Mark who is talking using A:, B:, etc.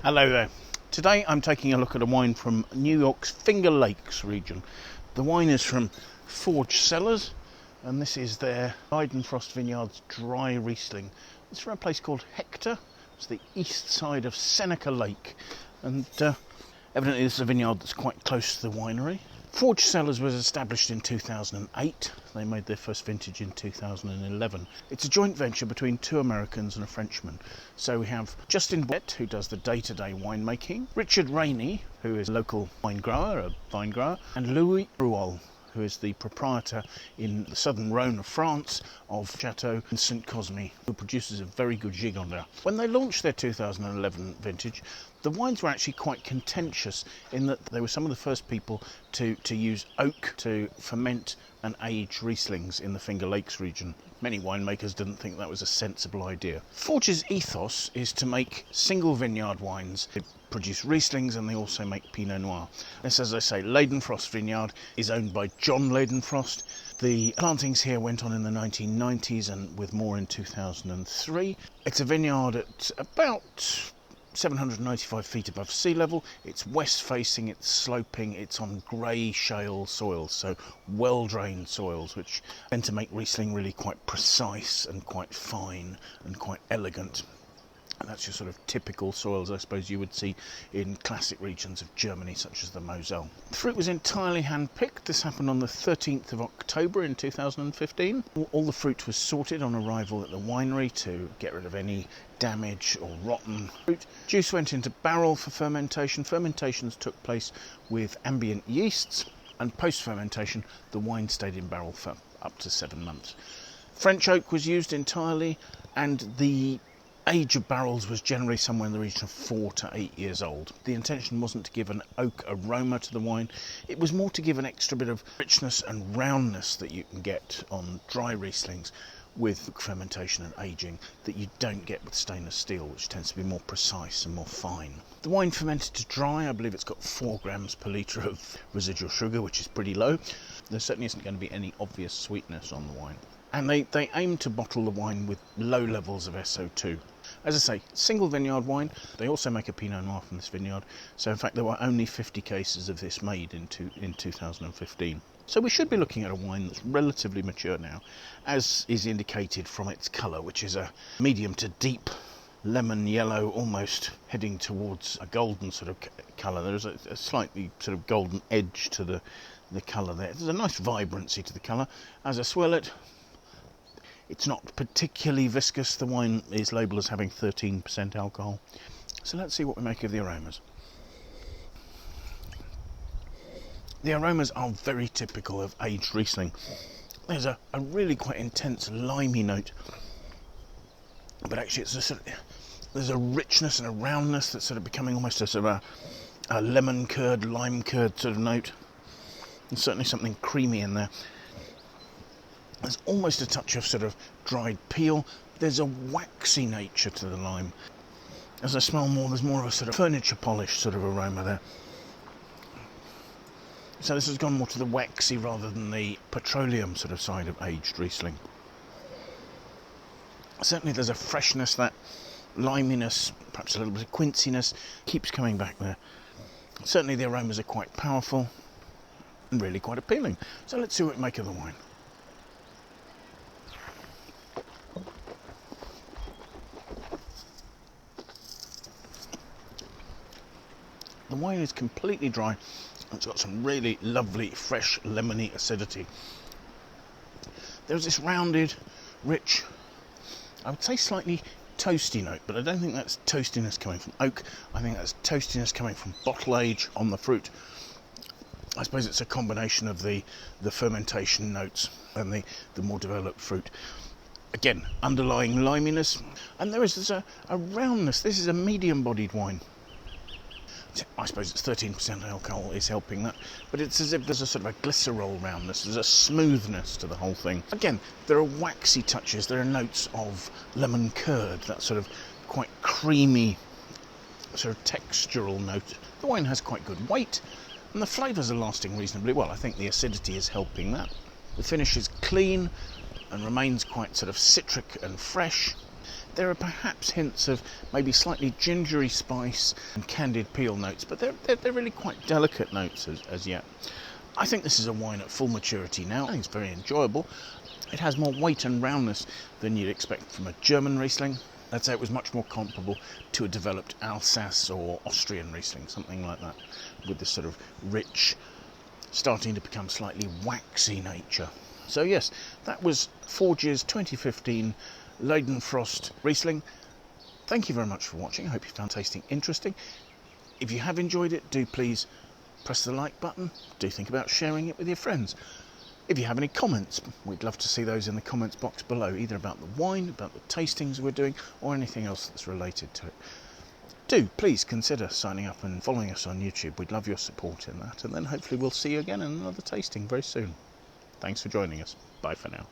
A: Hello there. Today I'm taking a look at a wine from New York's Finger Lakes region. The wine is from Forge Cellars, and this is their Leidenfrost Vineyard's dry Riesling. It's from a place called Hector. It's the east side of Seneca Lake, and evidently this is a vineyard that's quite close to the winery. Forge Cellars was established in 2008. They made their first vintage in 2011. It's a joint venture between two Americans and a Frenchman. So we have Boyette, who does the day-to-day winemaking, Richard Rainey, who is a local vine grower, and Louis Barruol, who is the proprietor in the southern Rhone of France of Chateau Sainte Cosme, who produces a very good Gigondas. When they launched their 2011 vintage, the wines were actually quite contentious in that they were some of the first people to use oak to ferment and age Rieslings in the Finger Lakes region. Many winemakers didn't think that was a sensible idea. Forge's ethos is to make single vineyard wines. They produce Rieslings and they also make Pinot Noir. This, as I say, Leidenfrost Vineyard is owned by John Leidenfrost. The plantings here went on in the 1990s and with more in 2003. It's a vineyard at about 795 feet above sea level. It's west facing, it's sloping, it's on grey shale soils, so well drained soils, which tend to make Riesling really quite precise and quite fine and quite elegant. And that's your sort of typical soils I suppose you would see in classic regions of Germany such as the Moselle. The fruit was entirely hand-picked. This happened on the 13th of October in 2015. All the fruit was sorted on arrival at the winery to get rid of any damage or rotten fruit. Juice went into barrel for fermentation. Fermentations took place with ambient yeasts, and post-fermentation the wine stayed in barrel for up to 7 months. French oak was used entirely, and the age of barrels was generally somewhere in the region of 4 to 8 years old. The intention wasn't to give an oak aroma to the wine, it was more to give an extra bit of richness and roundness that you can get on dry Rieslings with fermentation and aging that you don't get with stainless steel, which tends to be more precise and more fine. The wine fermented to dry. I believe it's got 4 grams per litre of residual sugar, which is pretty low. There certainly isn't going to be any obvious sweetness on the wine. And they aim to bottle the wine with low levels of SO2. As I say, single vineyard wine. They also make a Pinot Noir from this vineyard. So in fact there were only 50 cases of this made in 2015. So we should be looking at a wine that's relatively mature now, as is indicated from its colour, which is a medium to deep lemon yellow, almost heading towards a golden sort of colour. There's a slightly sort of golden edge to the colour there. There's a nice vibrancy to the colour. As I swirl it, it's not particularly viscous. The wine is labelled as having 13% alcohol. So let's see what we make of the aromas. The aromas are very typical of aged Riesling. There's a really quite intense limey note, but actually there's a richness and a roundness that's sort of becoming almost a sort of a lemon curd, lime curd sort of note. There's certainly something creamy in there. There's almost a touch of sort of dried peel. There's a waxy nature to the lime. As I smell more, there's more of a sort of furniture polish sort of aroma there. So this has gone more to the waxy rather than the petroleum sort of side of aged Riesling. Certainly there's a freshness, that liminess, perhaps a little bit of quinciness, keeps coming back there. Certainly the aromas are quite powerful and really quite appealing. So let's see what we make of the wine. The wine is completely dry. It's got some really lovely, fresh, lemony acidity. There's this rounded, rich, I would say slightly toasty note, but I don't think that's toastiness coming from oak. I think that's toastiness coming from bottle age on the fruit. I suppose it's a combination of the fermentation notes and the more developed fruit. Again, underlying liminess, and there's a roundness. This is a medium-bodied wine. I suppose it's 13% alcohol is helping that, but it's as if there's a sort of a glycerol roundness, there's a smoothness to the whole thing. Again, there are waxy touches, there are notes of lemon curd, that sort of quite creamy sort of textural note. The wine has quite good weight, and the flavours are lasting reasonably well. I think the acidity is helping that. The finish is clean and remains quite sort of citric and fresh. There are perhaps hints of maybe slightly gingery spice and candied peel notes, but they're really quite delicate notes as yet. I think this is a wine at full maturity now. I think it's very enjoyable. It has more weight and roundness than you'd expect from a German Riesling. I'd say it was much more comparable to a developed Alsace or Austrian Riesling, something like that, with this sort of rich, starting to become slightly waxy nature. So yes, that was Forge's 2015 Leidenfrost Riesling. Thank you very much for watching. I hope you found tasting interesting. If you have enjoyed it, do please press the like button. Do think about sharing it with your friends. If you have any comments, we'd love to see those in the comments box below, either about the wine, about the tastings we're doing, or anything else that's related to it. Do please consider signing up and following us on YouTube. We'd love your support in that, and then hopefully we'll see you again in another tasting very soon. Thanks for joining us. Bye for now.